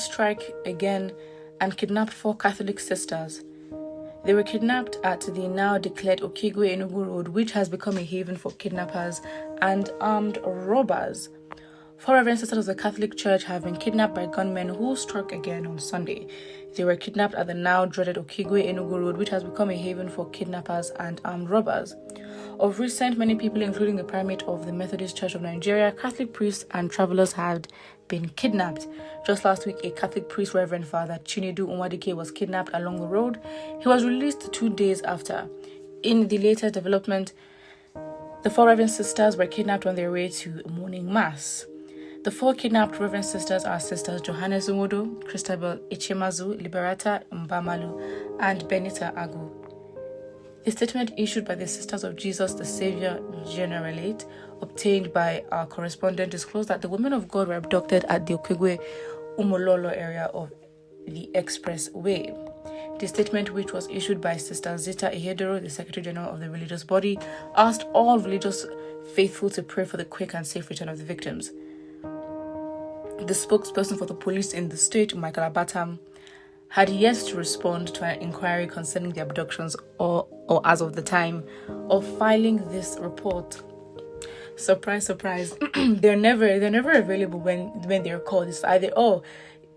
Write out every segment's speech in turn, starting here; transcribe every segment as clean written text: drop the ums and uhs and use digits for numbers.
strike again and kidnapped 4 Catholic sisters. They were kidnapped at the now declared Okigwe Enugu Road, which has become a haven for kidnappers and armed robbers. 4 Reverend Sisters of the Catholic Church have been kidnapped by gunmen who struck again on Sunday. They were kidnapped at the now dreaded Okigwe Enugu Road, which has become a haven for kidnappers and armed robbers. Of recent, many people, including the primate of the Methodist Church of Nigeria, Catholic priests, and travelers had been kidnapped. Just last week, a Catholic priest, Reverend Father Chinedu Nwadike, was kidnapped along the road. He was released 2 days after. In the latest development, the 4 Reverend Sisters were kidnapped on their way to morning mass. The 4 kidnapped Reverend Sisters are Sisters Johannes Umodo, Christabel Ichemazu, Liberata Mbamalu, and Benita Agu. A statement issued by the Sisters of Jesus the Savior Generalate, obtained by our correspondent, disclosed that the women of God were abducted at the Okigwe Umololo area of the Expressway. The statement, which was issued by Sister Zita Ihedoro, the Secretary General of the religious body, asked all religious faithful to pray for the quick and safe return of the victims. The spokesperson for the police in the state, Michael Abatam, had yet to respond to an inquiry concerning the abductions or as of the time of filing this report. Surprise, surprise. they're never available when they're called. It's either,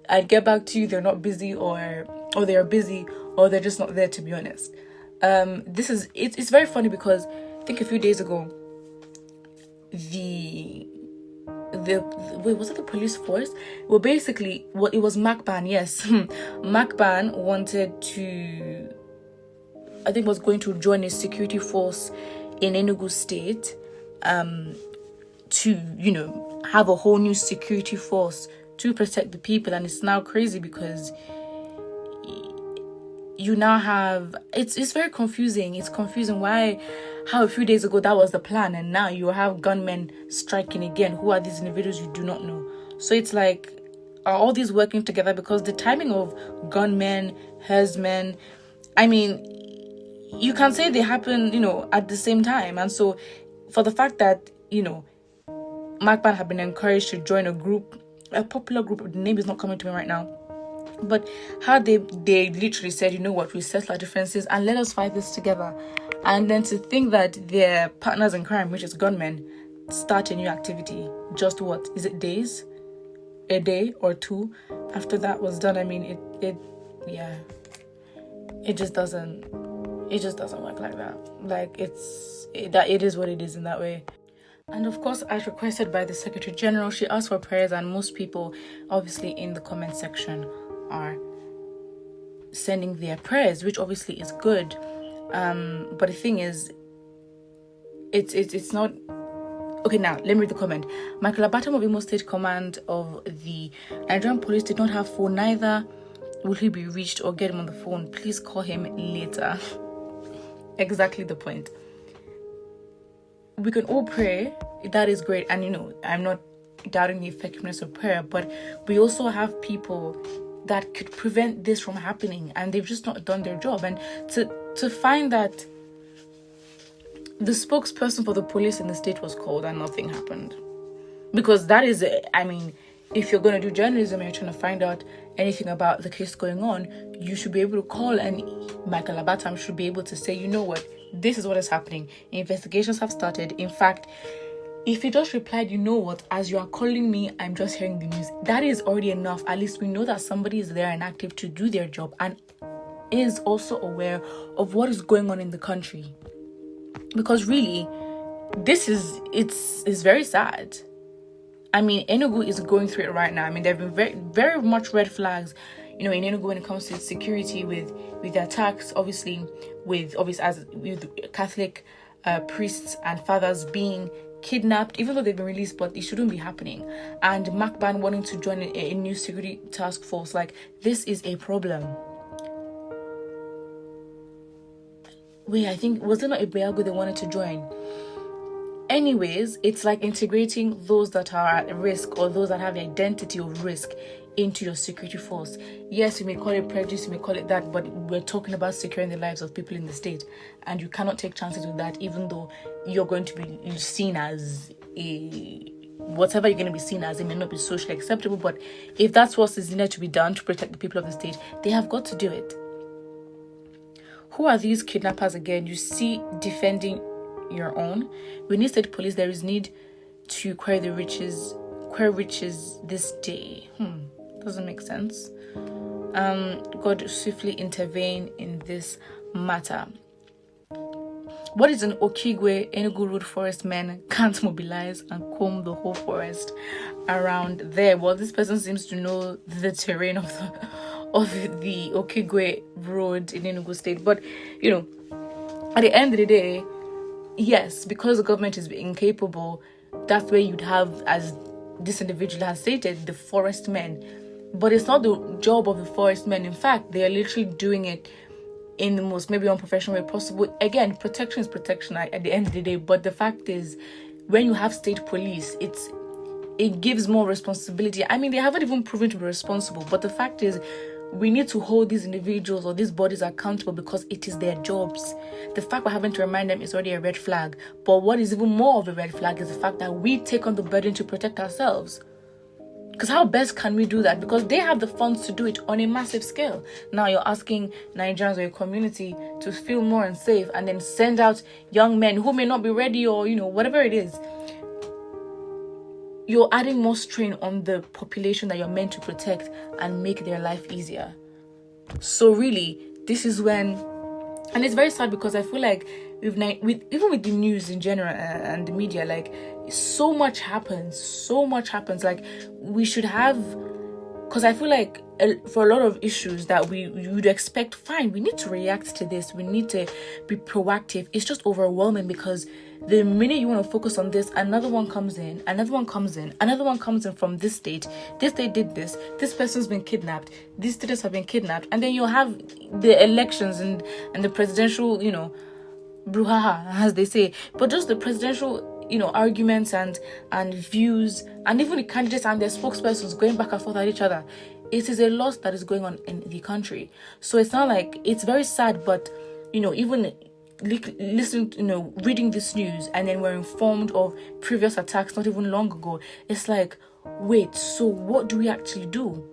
I'd get back to you, they're not busy, or they're busy, or they're just not there, to be honest. It's very funny because I think a few days ago, was it the police force? Well, basically, it was MACBAN, yes. MACBAN wanted to, I think was going to join a security force in Enugu State to, have a whole new security force to protect the people. And it's now crazy because you now have, it's very confusing. It's confusing how a few days ago that was the plan, and now you have gunmen striking again. Who are these individuals? You do not know. So it's like, are all these working together? Because the timing of gunmen, herdsmen, I mean, you can say they happen, at the same time. And so for the fact that, MACBAN have been encouraged to join a popular group, the name is not coming to me right now, but how they literally said, we settle our differences and let us fight this together. And then to think that their partners in crime, which is gunmen, start a new activity. Just what? Is it days? A day or 2 after that was done? I mean, it just doesn't work like that. Like, it is what it is in that way. And of course, as requested by the Secretary General, she asked for prayers, and most people, obviously, in the comment section are sending their prayers, which obviously is good. But the thing is, it's not okay. Now let me read the comment. Michael Abatam of Imo State Command of the Nigerian Police did not have phone. Neither will he be reached or get him on the phone. Please call him later. Exactly the point. We can all pray. That is great, and I'm not doubting the effectiveness of prayer, but we also have people that could prevent this from happening, and they've just not done their job. And to find that the spokesperson for the police in the state was called and nothing happened, because that is, if you're going to do journalism and you're trying to find out anything about the case going on, you should be able to call, and Michael Abatam should be able to say, this is what is happening. Investigations have started. In fact, if he just replied, as you are calling me, I'm just hearing the news, that is already enough. At least we know that somebody is there and active to do their job and is also aware of what is going on in the country. Because really, it's very sad. Enugu is going through it right now. There have been very, very much red flags, in Enugu when it comes to security with the attacks, obviously with Catholic priests and fathers being kidnapped, even though they've been released, but it shouldn't be happening. And MACBAN wanting to join a new security task force, this is a problem. Wait, I think, was it not Ibeago they wanted to join? Anyways, it's like integrating those that are at risk or those that have the identity of risk into your security force. Yes, you may call it prejudice, you may call it that, but we're talking about securing the lives of people in the state, and you cannot take chances with that, even though you're going to be seen as whatever you're going to be seen as, it may not be socially acceptable, but if that's what is needed to be done to protect the people of the state, they have got to do it. Who are these kidnappers again? You see, defending your own. We need state police. There is need to query riches this day. Doesn't make sense. God swiftly intervene in this matter. What is an Okigwe Enugu Road forest men can't mobilize and comb the whole forest around there? Well, this person seems to know the terrain of the Okigwe Road in Enugu State. But, at the end of the day, yes, because the government is incapable, that's where you'd have, as this individual has stated, the forest men. But it's not the job of the forest men. In fact, they are literally doing it in the most maybe unprofessional way possible. Again, protection is protection at the end of the day. But the fact is, when you have state police, it gives more responsibility. I mean, they haven't even proven to be responsible. But the fact is, we need to hold these individuals or these bodies accountable because it is their jobs. The fact we're having to remind them is already a red flag. But what is even more of a red flag is the fact that we take on the burden to protect ourselves. Because how best can we do that? Because they have the funds to do it on a massive scale. Now you're asking Nigerians or your community to feel more unsafe and then send out young men who may not be ready or, whatever it is. You're adding more strain on the population that you're meant to protect and make their life easier. So really, this is when, and it's very sad because I feel like even with the news in general and the media, like so much happens. Like we should have, because I feel like for a lot of issues that we would expect, fine, we need to react to this. We need to be proactive. It's just overwhelming because the minute you want to focus on this, another one comes in from this state. This state did this. This person's been kidnapped. These students have been kidnapped. And then you'll have the elections and the presidential, brouhaha, as they say. But just the presidential, arguments and views, and even the candidates and their spokespersons going back and forth at each other. It is a loss that is going on in the country. So it's not like, it's very sad, but, even listening, reading this news, and then we're informed of previous attacks not even long ago. It's like, wait, so what do we actually do?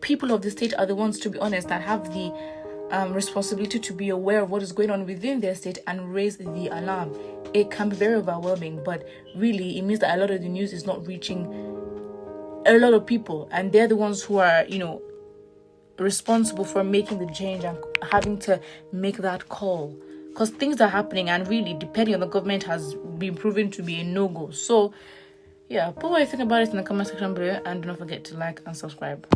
People of the state are the ones, to be honest, that have the responsibility to be aware of what is going on within their state and raise the alarm. It can be very overwhelming, but really it means that a lot of the news is not reaching a lot of people, and they're the ones who are, responsible for making the change and having to make that call. Because things are happening, and really, depending on the government, has been proven to be a no-go. So, yeah, put what you think about it in the comment section below, and do not forget to like and subscribe.